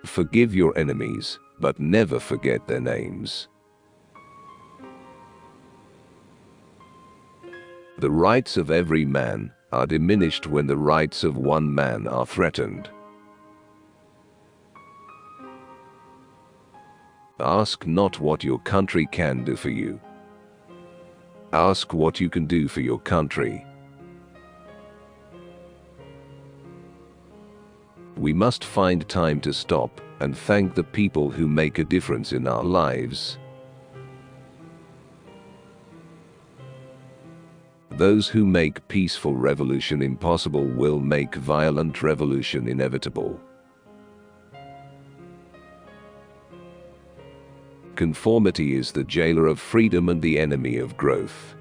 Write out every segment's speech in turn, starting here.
Forgive your enemies, but never forget their names. The rights of every man are diminished when the rights of one man are threatened. Ask not what your country can do for you. Ask what you can do for your country. We must find time to stop and thank the people who make a difference in our lives. Those who make peaceful revolution impossible will make violent revolution inevitable. Conformity is the jailer of freedom and the enemy of growth.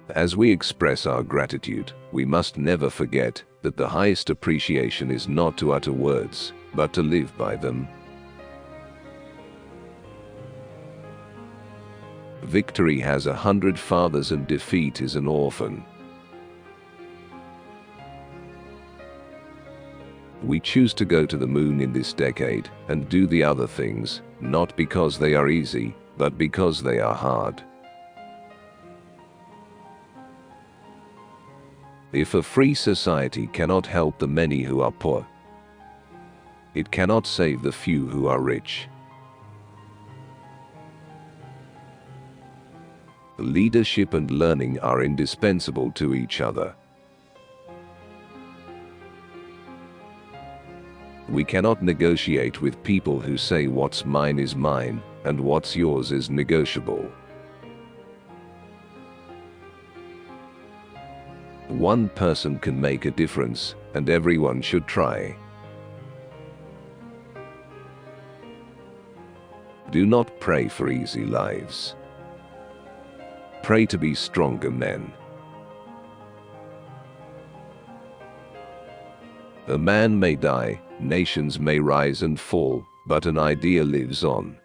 As we express our gratitude, we must never forget that the highest appreciation is not to utter words, but to live by them. Victory has 100 fathers and defeat is an orphan. We choose to go to the moon in this decade and do the other things, not because they are easy, but because they are hard. If a free society cannot help the many who are poor, it cannot save the few who are rich. Leadership and learning are indispensable to each other. We cannot negotiate with people who say what's mine is mine and what's yours is negotiable. One person can make a difference, and everyone should try. Do not pray for easy lives. Pray to be stronger men. A man may die, nations may rise and fall, but an idea lives on.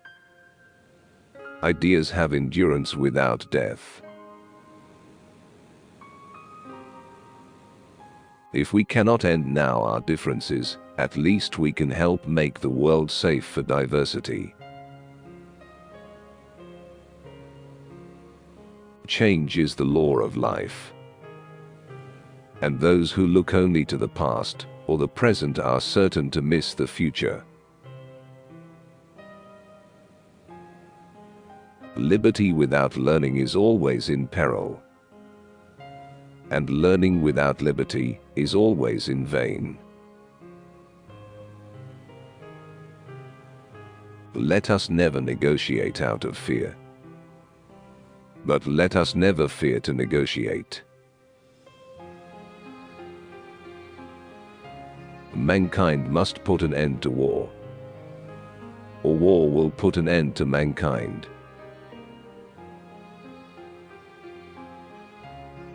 Ideas have endurance without death. If we cannot end now our differences, at least we can help make the world safe for diversity. Change is the law of life. And those who look only to the past or the present are certain to miss the future. Liberty without learning is always in peril. And learning without liberty is always in vain. Let us never negotiate out of fear. But let us never fear to negotiate. Mankind must put an end to war, or war will put an end to mankind.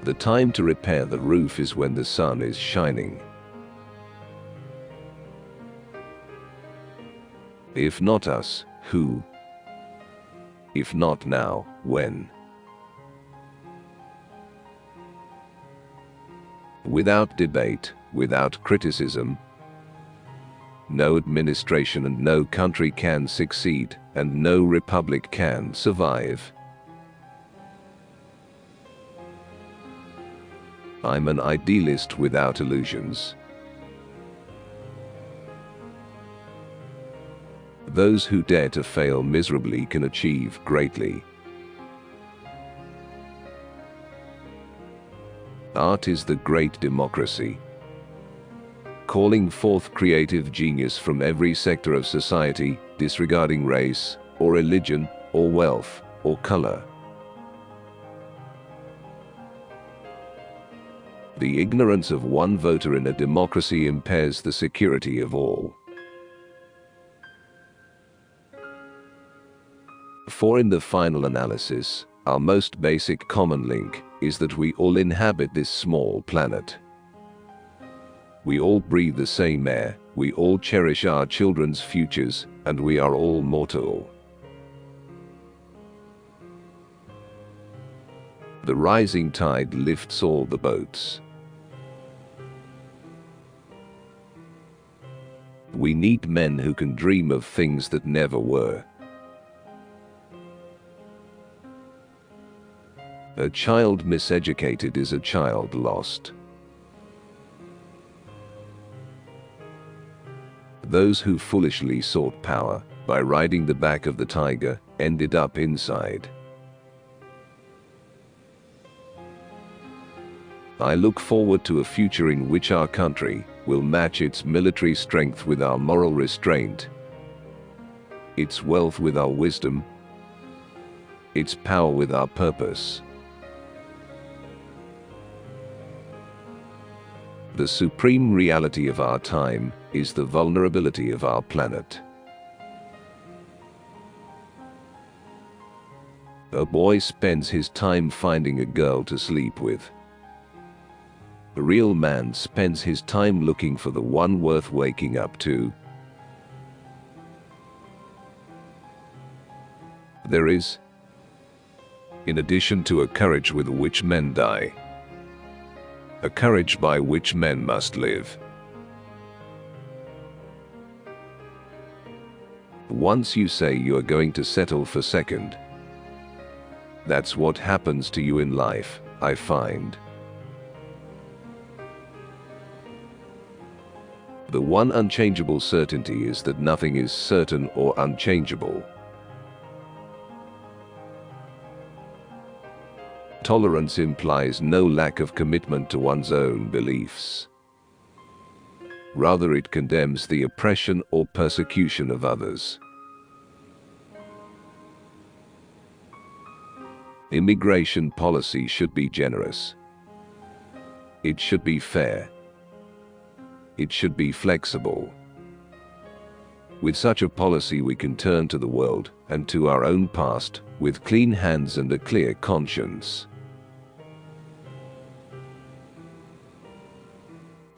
The time to repair the roof is when the sun is shining. If not us, who? If not now, when? Without debate, without criticism, no administration and no country can succeed, and no republic can survive. I'm an idealist without illusions. Those who dare to fail miserably can achieve greatly. Art is the great democracy, calling forth creative genius from every sector of society, disregarding race, or religion, or wealth, or color. The ignorance of one voter in a democracy impairs the security of all. For in the final analysis, our most basic common link is that we all inhabit this small planet. We all breathe the same air, we all cherish our children's futures, and we are all mortal. The rising tide lifts all the boats. We need men who can dream of things that never were. A child miseducated is a child lost. Those who foolishly sought power by riding the back of the tiger ended up inside. I look forward to a future in which our country will match its military strength with our moral restraint, its wealth with our wisdom, its power with our purpose. The supreme reality of our time is the vulnerability of our planet. A boy spends his time finding a girl to sleep with. A real man spends his time looking for the one worth waking up to. There is, in addition to a courage with which men die, a courage by which men must live. Once you say you are going to settle for second, that's what happens to you in life, I find. The one unchangeable certainty is that nothing is certain or unchangeable. Tolerance implies no lack of commitment to one's own beliefs. Rather, it condemns the oppression or persecution of others. Immigration policy should be generous. It should be fair. It should be flexible. With such a policy, we can turn to the world and to our own past with clean hands and a clear conscience.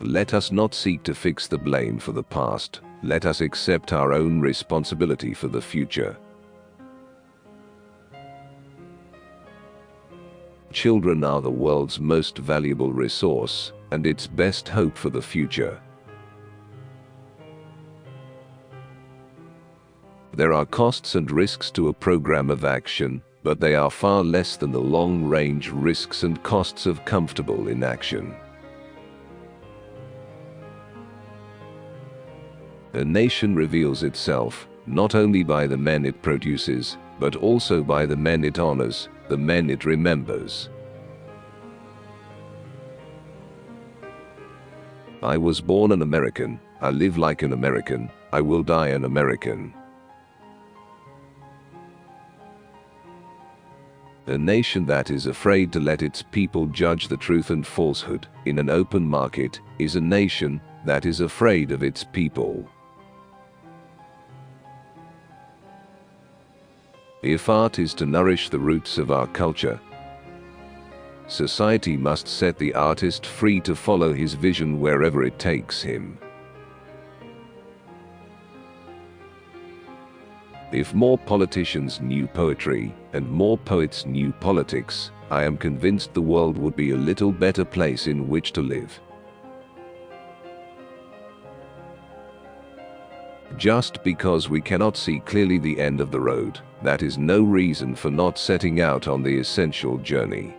Let us not seek to fix the blame for the past. Let us accept our own responsibility for the future. Children are the world's most valuable resource and its best hope for the future. There are costs and risks to a program of action, but they are far less than the long-range risks and costs of comfortable inaction. A nation reveals itself not only by the men it produces, but also by the men it honors, the men it remembers. I was born an American, I live like an American, I will die an American. A nation that is afraid to let its people judge the truth and falsehood in an open market is a nation that is afraid of its people. If art is to nourish the roots of our culture, society must set the artist free to follow his vision wherever it takes him. If more politicians knew poetry and more poets knew politics, I am convinced the world would be a little better place in which to live. Just because we cannot see clearly the end of the road, that is no reason for not setting out on the essential journey.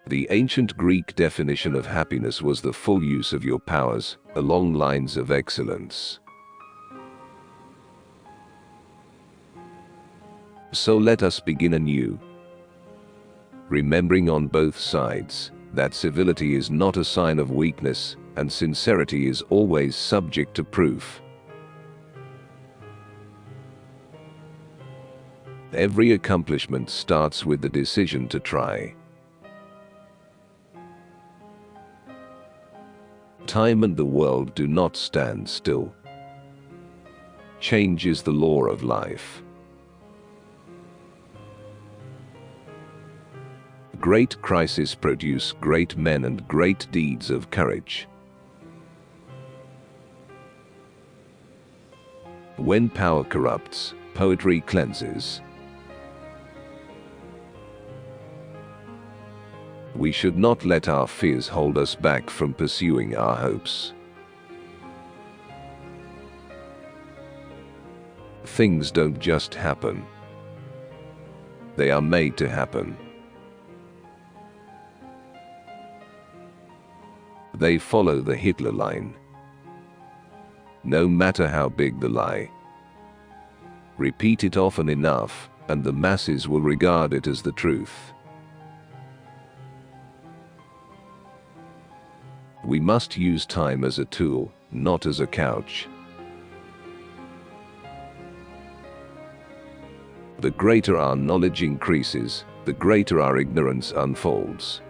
The ancient Greek definition of happiness was the full use of your powers along lines of excellence. So let us begin anew, remembering on both sides that civility is not a sign of weakness and sincerity is always subject to proof. Every accomplishment starts with the decision to try. Time and the world do not stand still. Change is the law of life. Great crises produce great men and great deeds of courage. When power corrupts, poetry cleanses. We should not let our fears hold us back from pursuing our hopes. Things don't just happen. They are made to happen. They follow the Hitler line. No matter how big the lie. Repeat it often enough, and the masses will regard it as the truth. We must use time as a tool, not as a couch. The greater our knowledge increases, the greater our ignorance unfolds.